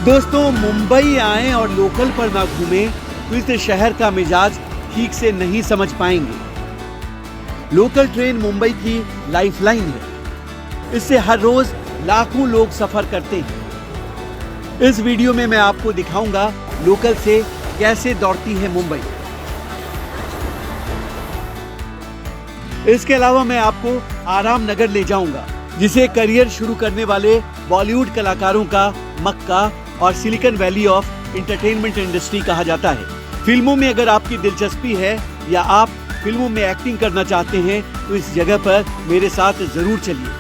दोस्तों, मुंबई आए और लोकल पर ना घूमें तो इस शहर का मिजाज ठीक से नहीं समझ पाएंगे। लोकल ट्रेन मुंबई की लाइफलाइन है। इससे हर रोज लाखों लोग सफर करते हैं। इस वीडियो में मैं आपको दिखाऊंगा लोकल से कैसे दौड़ती है मुंबई। इसके अलावा मैं आपको आराम नगर ले जाऊंगा, जिसे करियर शुरू करने वाले बॉलीवुड कलाकारों का मक्का और silicon valley of entertainment industry कहा जाता है। फिल्मों में अगर आपकी दिलचस्पी है या आप फिल्मों में एक्टिंग करना चाहते हैं तो इस जगह पर मेरे साथ जरूर चलिए।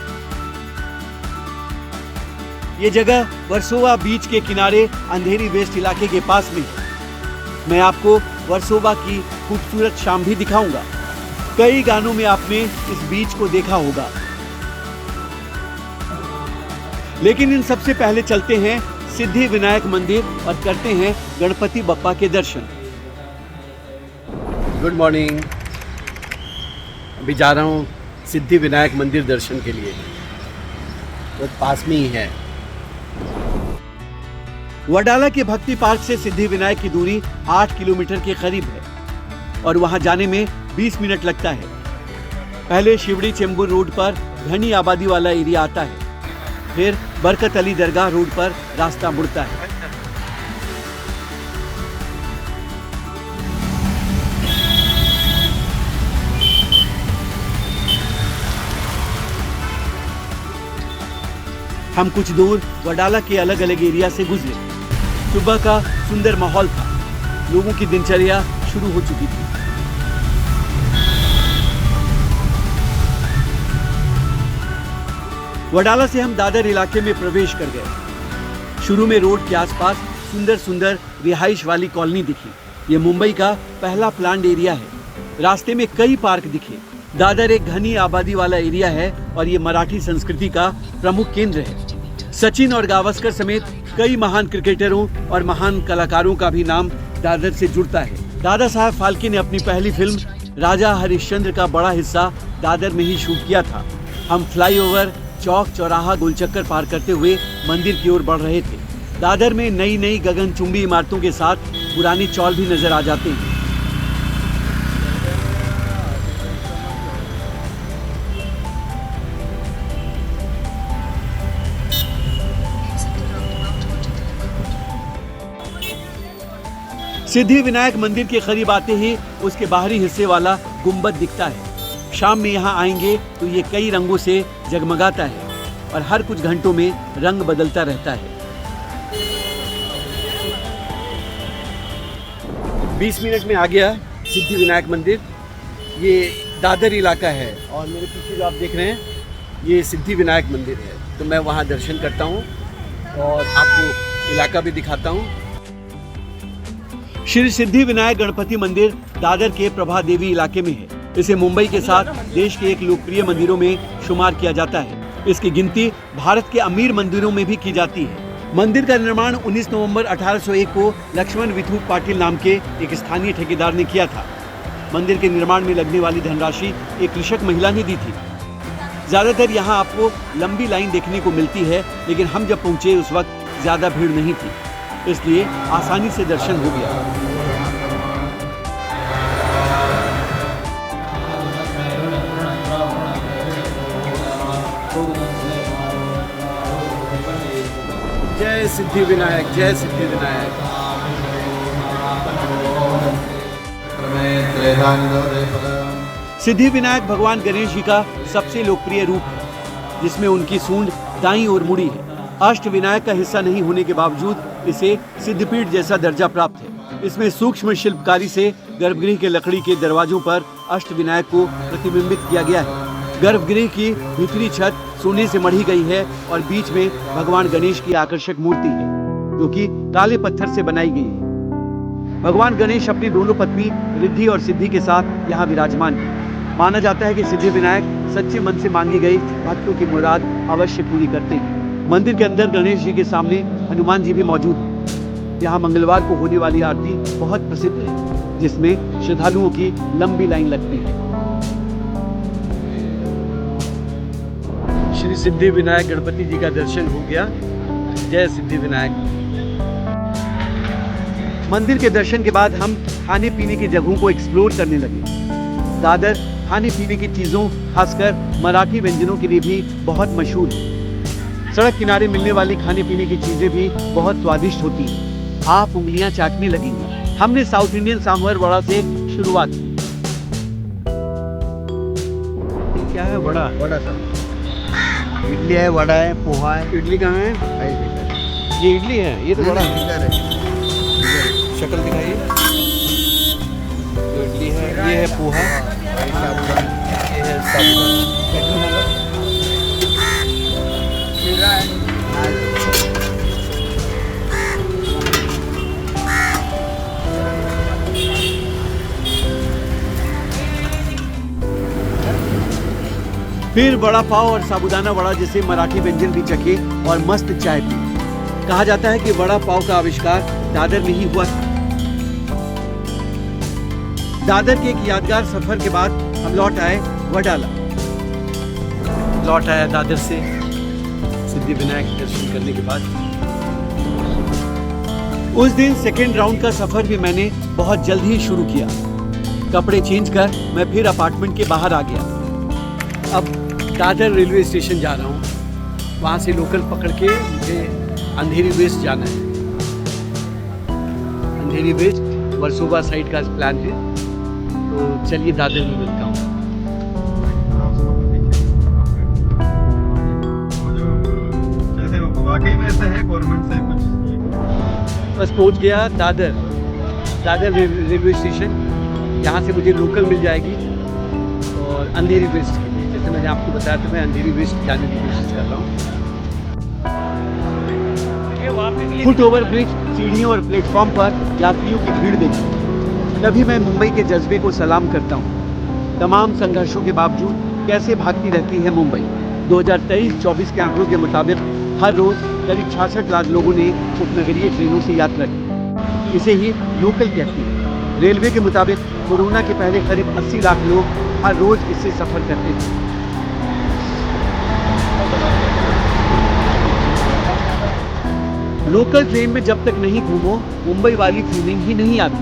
ये जगह वर्सोवा बीच के किनारे अंधेरी वेस्ट इलाके के पास में है। मैं आपको वर्सोवा की खूबसूरत शाम भी दिखाऊंगा। कई गानों में आपने इस बीच को देखा होगा। लेकिन इन सबसे पहले चलते हैं सिद्धि विनायक मंदिर और करते हैं गणपति बप्पा के दर्शन। Good morning. अभी जा रहा हूँ सिद्धि विनायक मंदिर दर्शन के लिए। तो पास में ही है। वडाला के भक्ति पार्क से सिद्धि विनायक की दूरी 8 किलोमीटर के करीब है और वहां जाने में 20 मिनट लगता है। पहले शिवड़ी चेंबूर रोड पर घनी आबादी वाला एरिया आता है, फिर बरकत अली दरगाह रोड पर रास्ता मुड़ता है। हम कुछ दूर वडाला के अलग अलग एरिया से गुजरे। सुबह का सुंदर माहौल था। लोगों की दिनचर्या शुरू हो चुकी थी। वडाला से हम दादर इलाके में प्रवेश कर गए। शुरू में रोड के आसपास सुंदर सुंदर रिहाइश वाली कॉलोनी दिखी। ये मुंबई का पहला प्लान्ड एरिया है। रास्ते में कई पार्क दिखे। दादर एक घनी आबादी वाला एरिया है और ये मराठी संस्कृति का प्रमुख केंद्र है। सचिन और गावस्कर समेत कई महान क्रिकेटरों और महान कलाकारों का भी नाम दादर से जुड़ता है। दादा साहब फाल्के ने अपनी पहली फिल्म राजा हरिश्चंद्र का बड़ा हिस्सा दादर में ही शूट किया था। हम फ्लाईओवर, चौक, चौराहा, गोलचक्कर पार करते हुए मंदिर की ओर बढ़ रहे थे। दादर में नई नई गगनचुंबी इमारतों के साथ पुरानी चौल भी नजर आ जाते हैं। सिद्धि विनायक मंदिर के करीब आते ही उसके बाहरी हिस्से वाला गुंबद दिखता है। शाम में यहाँ आएंगे तो ये कई रंगों से जगमगाता है और हर कुछ घंटों में रंग बदलता रहता है। 20 मिनट में आ गया सिद्धि विनायक मंदिर। ये दादर इलाका है और मेरे पीछे जो आप देख रहे हैं ये सिद्धि विनायक मंदिर है। तो मैं वहाँ दर्शन करता हूँ और आपको इलाका भी दिखाता हूँ। श्री सिद्धि विनायक गणपति मंदिर दादर के प्रभा देवी इलाके में है। इसे मुंबई के साथ देश के एक लोकप्रिय मंदिरों में शुमार किया जाता है। इसकी गिनती भारत के अमीर मंदिरों में भी की जाती है। मंदिर का निर्माण 19 नवंबर 1801 को लक्ष्मण विथु पाटिल नाम के एक स्थानीय ठेकेदार ने किया था। मंदिर के निर्माण में लगने वाली धनराशि एक कृषक महिला ने दी थी। ज्यादातर यहाँ आपको लंबी लाइन देखने को मिलती है, लेकिन हम जब पहुँचे उस वक्त ज्यादा भीड़ नहीं थी, इसलिए आसानी से दर्शन हो गया। जय सिद्धि विनायक, जय सिद्धि विनायक। सिद्धि विनायक भगवान गणेश जी का सबसे लोकप्रिय रूप है, जिसमें उनकी सूंड दाईं ओर मुड़ी है। अष्ट विनायक का हिस्सा नहीं होने के बावजूद इसे सिद्धपीठ जैसा दर्जा प्राप्त है। इसमें सूक्ष्म शिल्पकारी से गर्भगृह के लकड़ी के दरवाजों पर अष्ट विनायक को प्रतिबिंबित किया गया है। गर्भगृह की भीतरी छत सोने से मढ़ी गई है और बीच में भगवान गणेश की आकर्षक मूर्ति है, जो कि काले पत्थर से बनाई गई है। भगवान गणेश अपनी दोनों पत्नी रिद्धि और सिद्धि के साथ यहाँ विराजमान है। माना जाता है कि सिद्धि विनायक सच्चे मन से मांगी गई भक्तों की मुराद अवश्य पूरी करते हैं। मंदिर के अंदर गणेश जी के सामने हनुमान जी भी मौजूद हैं। यहाँ मंगलवार को होने वाली आरती बहुत प्रसिद्ध है, जिसमें श्रद्धालुओं की लंबी लाइन लगती है। श्री सिद्धि विनायक गणपति जी का दर्शन हो गया। जय सिद्धि विनायक। मंदिर के दर्शन के बाद हम खाने पीने की जगहों को एक्सप्लोर करने लगे। दादर खाने पीने की चीज़ों, खासकर मराठी व्यंजनों के लिए भी बहुत मशहूर है। सड़क किनारे मिलने वाली खाने पीने की चीज़ें भी बहुत स्वादिष्ट होती हैं। आप उंगलियां चाटने लगेंगी। हमने साउथ इंडियन सांभर वड़ा से शुरुआत की। क्या है वड़ा? वड़ा सर, इडली है, वड़ा है, पोहा है। इडली कहाँ है? ये इडली है, ये तो वड़ा है। शक्ल दिखाइए। जो इडली है, ये है पोहा, ये है साबुदाना। फिर वड़ा पाव और साबुदाना वड़ा जैसे मराठी व्यंजन भी चखे और मस्त चाय पी। कहा जाता है कि वड़ा पाव का आविष्कार दादर में ही हुआ था। दादर के एक यादगार सफर के बाद हम लौट आए वडाला। लौट आया दादर से सिद्धिविनायक दर्शन करने के बाद। उस दिन सेकेंड राउंड का सफर भी मैंने बहुत जल्द ही शुरू किया। कपड़े चेंज कर मैं फिर अपार्टमेंट के बाहर आ गया। अब दादर रेलवे स्टेशन जा रहा हूँ। वहाँ से लोकल पकड़ के मुझे अंधेरी वेस्ट जाना है। अंधेरी वेस्ट वर्सोवा साइड का प्लान है, तो चलिए दादर में मिलता हूँ। वाकई में ऐसा है गवर्नमेंट से कुछ? बस पहुँच गया दादर रेलवे स्टेशन। यहाँ से मुझे लोकल मिल जाएगी और अंधेरी वेस्ट के लिए, जैसे मैंने आपको बताया था, मैं अंधेरी वेस्ट जाने की कोशिश कर रहा हूँ। फुट ओवर ब्रिज, सीढ़ियों और प्लेटफॉर्म पर यात्रियों की भीड़ देखी, तभी मैं मुंबई के जज्बे को सलाम करता हूँ। तमाम संघर्षों के बावजूद कैसे भागती रहती है मुंबई। 2023-24 के आंकड़ों के मुताबिक हर रोज करीब 66 लाख लोगों ने उपनगरीय ट्रेनों से यात्रा की। इसे ही लोकल कहते हैं। रेलवे के मुताबिक कोरोना के पहले करीब 80 लाख लोग हर रोज इससे सफर करते थे। लोकल ट्रेन में जब तक नहीं घूमो, मुंबई वाली फीलिंग ही नहीं आती।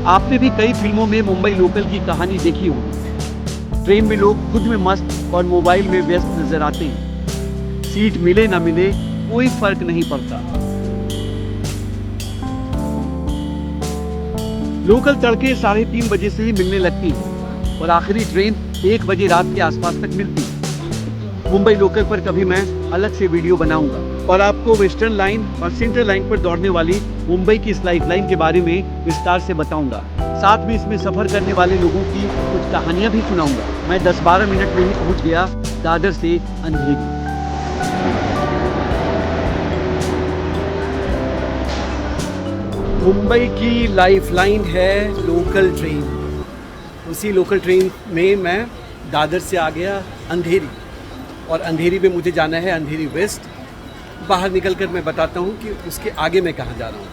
आपने भी कई फिल्मों में मुंबई लोकल की कहानी देखी होगी। ट्रेन में लोग खुद में मस्त और मोबाइल में व्यस्त नजर आते हैं। सीट मिले ना मिले कोई फर्क नहीं पड़ता। लोकल तड़के 3:30 बजे से ही मिलने लगती है और आखिरी ट्रेन 1 बजे रात के आसपास तक मिलती है। मुंबई लोकल पर कभी मैं अलग से वीडियो बनाऊंगा और आपको वेस्टर्न लाइन और सेंट्रल लाइन पर दौड़ने वाली मुंबई की इस लाइफलाइन के बारे में विस्तार से बताऊंगा। साथ में इसमें सफर करने वाले लोगों की कुछ कहानियां भी सुनाऊंगा। मैं 10-12 मिनट में ही पहुंच गया दादर से अंधेरी। मुंबई की लाइफलाइन है लोकल ट्रेन। उसी लोकल ट्रेन में मैं दादर से आ गया अंधेरी, और अंधेरी में मुझे जाना है अंधेरी वेस्ट। बाहर निकलकर मैं बताता हूँ कि उसके आगे मैं कहाँ जा रहा हूँ।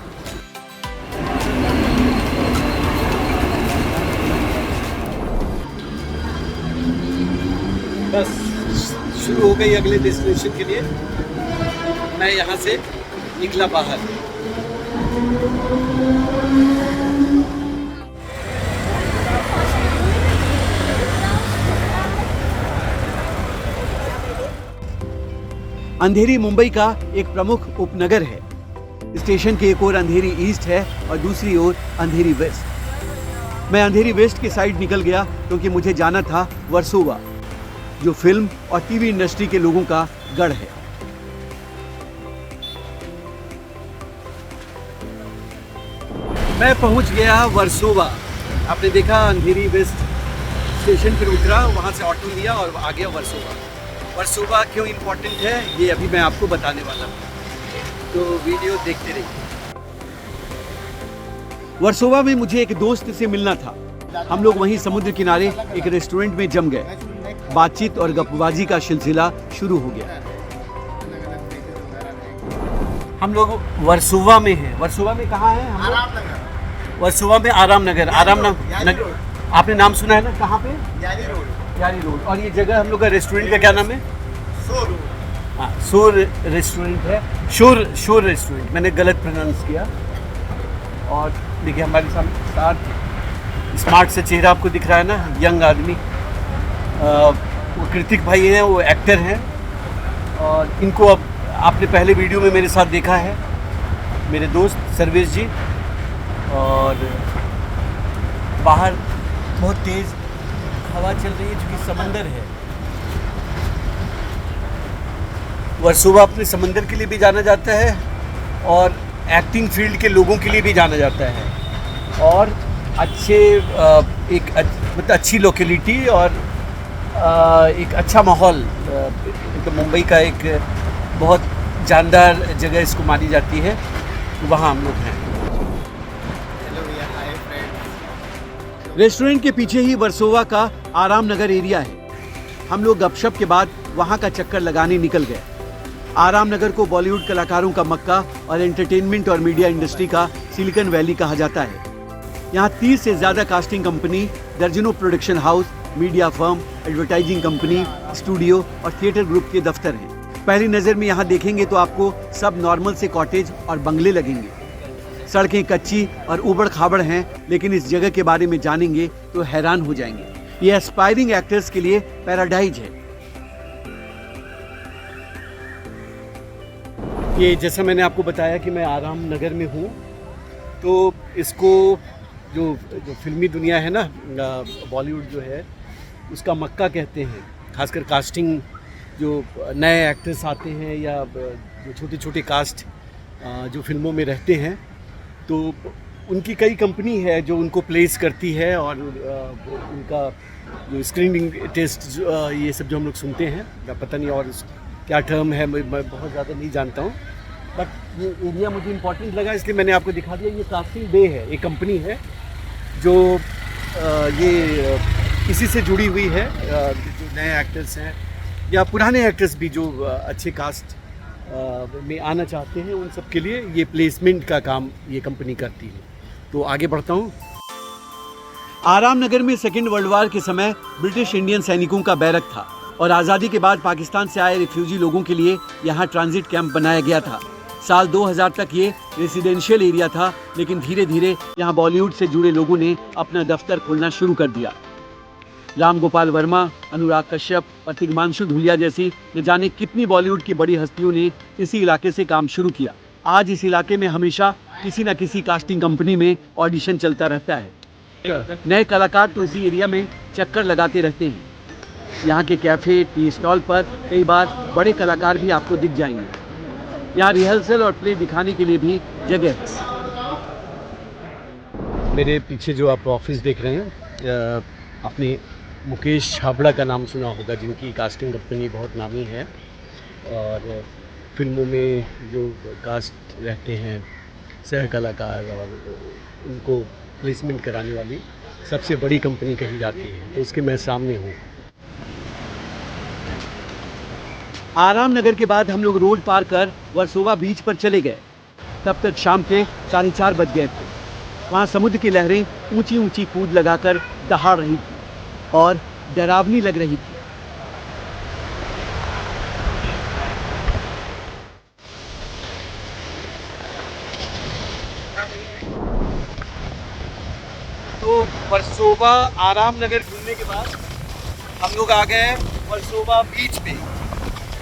बस शुरू हो गई अगले डेस्टिनेशन के लिए। मैं यहाँ से निकला बाहर। अंधेरी मुंबई का एक प्रमुख उपनगर है। स्टेशन के एक ओर अंधेरी ईस्ट है और दूसरी ओर अंधेरी वेस्ट। मैं अंधेरी वेस्ट की साइड निकल गया क्योंकि मुझे जाना था वर्सोवा, जो फिल्म और टीवी इंडस्ट्री के लोगों का गढ़ है। मैं पहुंच गया वर्सोवा। आपने देखा अंधेरी वेस्ट स्टेशन पर उतरा, वहां से ऑटो लिया और आ गया वर्सोवा। वर्सोवा क्यों इम्पोर्टेंट है ये अभी मैं आपको बताने वाला हूँ, तो वीडियो देखते रहिए। वर्सोवा में मुझे एक दोस्त से मिलना था। हम लोग वहीं समुद्र किनारे एक रेस्टोरेंट में जम गए। बातचीत और गपबाजी का सिलसिला शुरू हो गया। हम लोग वर्सोवा में हैं। वर्सोवा में कहाँ है हम लोग? वर्सोवा में आराम नगर। आपने नाम सुना है ना? कहाँ पे? यारी रोड। और ये जगह हम लोग का रेस्टोरेंट का क्या नाम है? हाँ, शोर रेस्टोरेंट है। शोर रेस्टोरेंट, मैंने गलत प्रोनाउंस किया। और देखिए हमारे साथ स्मार्ट से चेहरा आपको दिख रहा है ना, यंग आदमी। वो कृतिक भाई हैं, वो एक्टर हैं और इनको अब आपने पहले वीडियो में मेरे साथ देखा है, मेरे दोस्त सर्वेश जी। और बाहर बहुत तेज़ हवा चल रही है क्योंकि समंदर है। वर्सोवा अपने समंदर के लिए भी जाना जाता है और एक्टिंग फील्ड के लोगों के लिए भी जाना जाता है। और अच्छे मतलब अच्छी लोकेलिटी और एक अच्छा माहौल, तो मुंबई का एक बहुत जानदार जगह इसको मानी जाती है, वहाँ हम लोग हैं। रेस्टोरेंट के पीछे ही वर्सोवा का आराम नगर एरिया है। हम लोग गपशप के बाद वहाँ का चक्कर लगाने निकल गए। आराम नगर को बॉलीवुड कलाकारों का मक्का और एंटरटेनमेंट और मीडिया इंडस्ट्री का सिलिकॉन वैली कहा जाता है। यहाँ 30 से ज़्यादा कास्टिंग कंपनी, दर्जनों production house, media firm, advertising company, studio और थिएटर ग्रुप के दफ्तर हैं। पहली नज़र में यहाँ देखेंगे तो आपको सब नॉर्मल से कॉटेज और बंगले लगेंगे। सड़कें कच्ची और उबड़ खाबड़ हैं, लेकिन इस जगह के बारे में जानेंगे तो हैरान हो जाएंगे। ये एस्पायरिंग एक्टर्स के लिए पैराडाइज है। ये जैसा मैंने आपको बताया कि मैं आराम नगर में हूँ, तो इसको जो फिल्मी दुनिया है ना, बॉलीवुड जो है उसका मक्का कहते हैं। खासकर कास्टिंग, जो नए एक्टर्स आते हैं या जो छोटे छोटे कास्ट जो फिल्मों में रहते हैं, तो उनकी कई कंपनी है जो उनको प्लेस करती है और उनका जो स्क्रीनिंग टेस्ट ये सब जो हम लोग सुनते हैं, या पता नहीं और क्या टर्म है, मैं बहुत ज़्यादा नहीं जानता हूँ, बट ये एरिया मुझे इम्पोर्टेंट लगा इसलिए मैंने आपको दिखा दिया। ये कास्टिंग बे है, एक कंपनी है जो ये इसी से जुड़ी हुई है। जो नए एक्टर्स हैं या पुराने एक्टर्स भी जो अच्छे कास्ट में आना चाहते हैं, उन सब के लिए ये प्लेसमेंट का काम ये कंपनी करती है। तो आगे बढ़ता हूँ। आराम नगर में सेकेंड वर्ल्ड वार के समय ब्रिटिश इंडियन सैनिकों का बैरक था और आज़ादी के बाद पाकिस्तान से आए रिफ्यूजी लोगों के लिए यहाँ ट्रांजिट कैंप बनाया गया था। साल 2000 तक ये रेसिडेंशियल एरिया था, लेकिन धीरे धीरे यहाँ बॉलीवुड से जुड़े लोगों ने अपना दफ्तर खोलना शुरू कर दिया। राम गोपाल वर्मा, अनुराग कश्यप और तिग्मांशु धूलिया जैसी न जाने कितनी बॉलीवुड की बड़ी हस्तियों ने इसी इलाके से काम शुरू किया। आज इस इलाके में हमेशा किसी न किसी कास्टिंग कंपनी में ऑडिशन चलता रहता है। नए कलाकार तो इसी एरिया में चक्कर लगाते रहते हैं। यहाँ के कैफ़े, टी स्टॉल पर कई बार बड़े कलाकार भी आपको दिख जाएंगे। यहाँ रिहर्सल और प्ले दिखाने के लिए भी जगह है। मेरे पीछे जो आप ऑफिस देख रहे हैं, अपने मुकेश छाबड़ा का नाम सुना होगा, जिनकी कास्टिंग कंपनी बहुत नामी है और फिल्मों में जो कास्ट रहते हैं सह कलाकार और उनको प्लेसमेंट कराने वाली सबसे बड़ी कंपनी कही जाती है, तो उसके मैं सामने हूँ। आराम नगर के बाद हम लोग रोड पार कर वर्सोवा बीच पर चले गए। तब तक शाम के 4:30 बज गए थे। वहाँ समुद्र की लहरें ऊंची ऊंची कूद लगाकर दहाड़ रही थी और डरावनी लग रही थी। तो वर्सोवा आराम नगर घूमने के बाद हम लोग आ गए वर्सोवा बीच पे।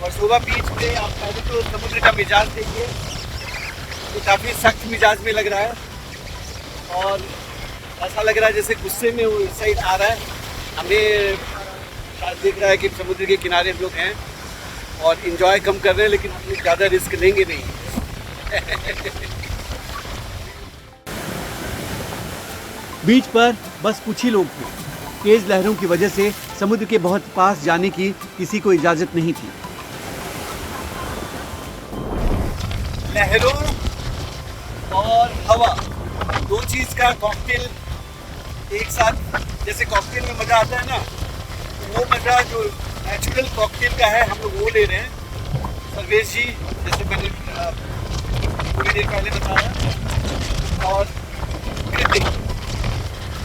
वर्सोवा बीच पे आप पहले तो समुद्र का मिजाज देखिए, तो काफ़ी सख्त मिजाज में लग रहा है और ऐसा लग रहा है जैसे गुस्से में वो इस साइड आ रहा है। हमें देख रहा है कि समुद्र के किनारे हम लोग हैं और इन्जॉय कम कर रहे हैं, लेकिन हम लोग ज़्यादा रिस्क लेंगे नहीं। बीच पर बस कुछ ही लोग थे। तेज लहरों की वजह से समुद्र के बहुत पास जाने की किसी को इजाजत नहीं थी। लहरों और हवा, दो चीज का कॉकटेल एक साथ, जैसे कॉकटेल में मजा आता है ना, वो मजा जो नेचुरल कॉकटेल का है हम लोग वो ले रहे हैं। सर्वेश जी, जैसे मैंने थोड़ी देर पहले बताया, और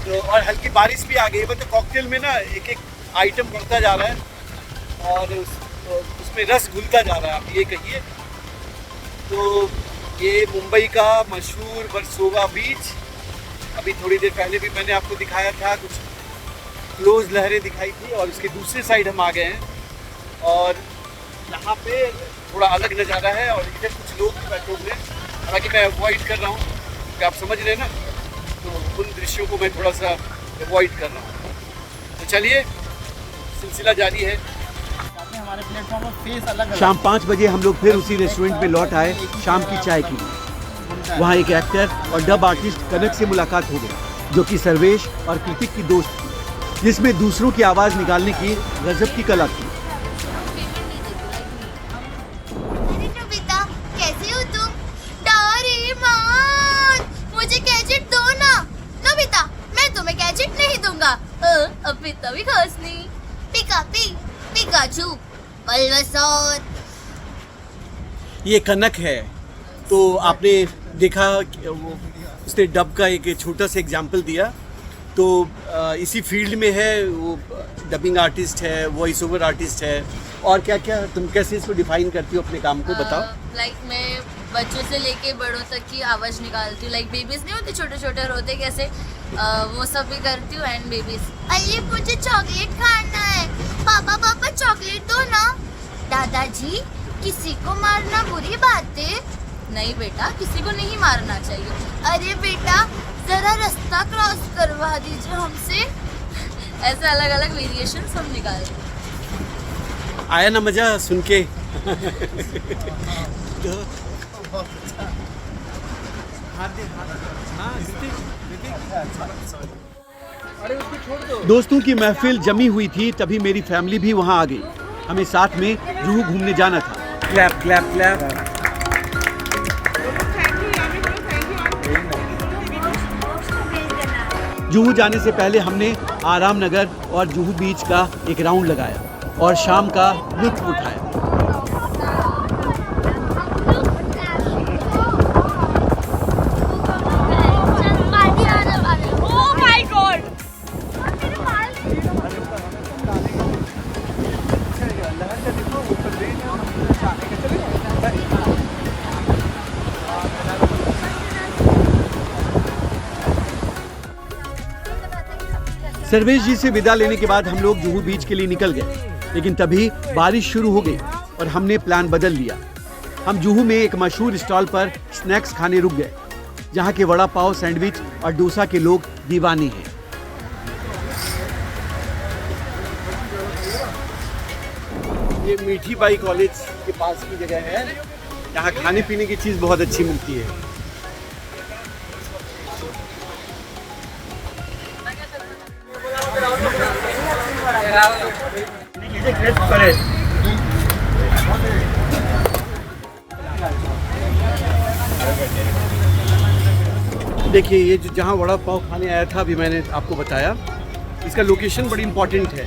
तो और हल्की बारिश भी आ गई है। मतलब कॉकटेल में ना एक एक आइटम बढ़ता जा रहा है और उसमें रस घुलता जा रहा है, आप ये कहिए। तो ये मुंबई का मशहूर वर्सोवा बीच। अभी थोड़ी देर पहले भी मैंने आपको दिखाया था, कुछ क्लोज लहरें दिखाई थी, और उसके दूसरे साइड हम आ गए हैं। और यहाँ पे थोड़ा अलग नज़ारा है और इधर कुछ लोग भी बैठे हुए हैं, हालांकि मैं अवॉइड कर रहा हूँ कि आप समझ रहे हैं ना, तो उन दृश्यों को मैं थोड़ा सा अवॉइड कर रहा हूँ। तो चलिए, सिलसिला जारी है। हमारे प्लेटफॉर्म पर फेस अलग अलग। शाम 5 बजे हम लोग फिर उसी रेस्टोरेंट में लौट आए शाम की चाय के लिए। वहाँ एक एक्टर और डब आर्टिस्ट कनक से मुलाकात हो गई, जो कि सर्वेश और कृतिक की दोस्त थी, जिसमें दूसरों की आवाज़ निकालने की गजब की कला थी। अरे नोबिता, कैसे हो तुम? डोरेमोन, मुझे गैजेट दो ना। नोबिता, मैं तुम्हें गैजेट नहीं दूंगा। अभी तो भी खास नहीं। Pikachu, Bulbasaur. ये कनक है, तो आपने देखा वो उसने डब का एक छोटा सा एग्जाम्पल दिया, तो इसी फील्ड में है वो, डबिंग आर्टिस्ट है, वॉइस ओवर आर्टिस्ट है, और क्या क्या तुम कैसे इसको डिफाइन करती हो अपने काम को, बताओ। लाइक मैं बच्चों से लेके बड़ों तक की आवाज़ निकालती हूँ। लाइक बेबीज नहीं होते, छोटे छोटे रोते कैसे, वो सब भी करती हूँ। एंड बेबीज, अरे मुझे चॉकलेट खाना है, पापा चॉकलेट दो ना। दादाजी, किसी को मारना बुरी बात है। नहीं बेटा, किसी को नहीं मारना चाहिए। अरे बेटा, जरा रास्ता क्रॉस करवा दीजिए हमसे। ऐसे अलग अलग वेरिएशंस हम निकालते हैं। आया ना मज़ा सुन के? दोस्तों की महफिल जमी हुई थी, तभी मेरी फैमिली भी वहाँ आ गई। हमें साथ में जुहू घूमने जाना था। Clap clap clap. जुहू जाने से पहले हमने आराम नगर और जुहू बीच का एक राउंड लगाया और शाम का लुत्फ उठाया। सर्वेश जी से विदा लेने के बाद हम लोग जुहू बीच के लिए निकल गए, लेकिन तभी बारिश शुरू हो गई और हमने प्लान बदल लिया। हम जुहू में एक मशहूर स्टॉल पर स्नैक्स खाने रुक गए, जहाँ के वड़ा पाव, सैंडविच और डोसा के लोग दीवाने हैं। ये मीठी बाई कॉलेज के पास की जगह है, यहाँ खाने पीने की चीज़ बहुत अच्छी मिलती है। देखिए, ये जो जहाँ वड़ा पाव खाने आया था, अभी मैंने आपको बताया, इसका लोकेशन बड़ी इम्पोर्टेंट है।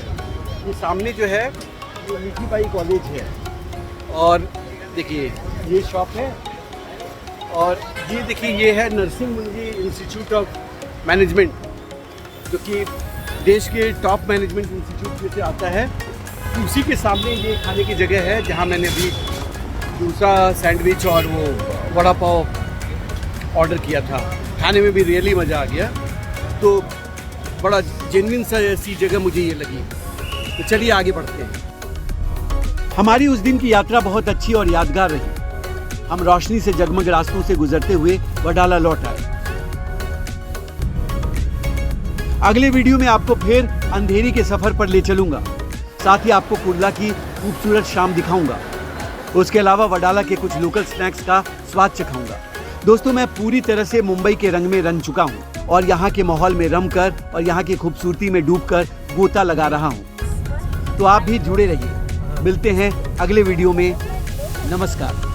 ये सामने जो है ये मीठी बाई कॉलेज है, और देखिए ये शॉप है, और ये देखिए ये है नरसिंह मुंजी इंस्टीट्यूट ऑफ मैनेजमेंट, जो कि देश के टॉप मैनेजमेंट इंस्टीट्यूट में से आता है। उसी के सामने ये खाने की जगह है, जहाँ मैंने अभी दूसरा सैंडविच और वो वड़ा पाव ऑर्डर किया था। खाने में भी रियली मज़ा आ गया, तो बड़ा जेन्युइन सा ऐसी जगह मुझे ये लगी। तो चलिए आगे बढ़ते हैं। हमारी उस दिन की यात्रा बहुत अच्छी और यादगार रही। हम रोशनी से जगमग रास्तों से गुजरते हुए वडाला लौट आए। अगले वीडियो में आपको फिर अंधेरी के सफर पर ले चलूंगा, साथ ही आपको कुर्ला की खूबसूरत शाम दिखाऊंगा। उसके अलावा वडाला के कुछ लोकल स्नैक्स का स्वाद चखाऊंगा। दोस्तों, मैं पूरी तरह से मुंबई के रंग में रंग चुका हूं और यहाँ के माहौल में रमकर और यहाँ की खूबसूरती में डूबकर गोता लगा रहा हूं। तो आप भी जुड़े रहिए। मिलते हैं अगले वीडियो में। नमस्कार।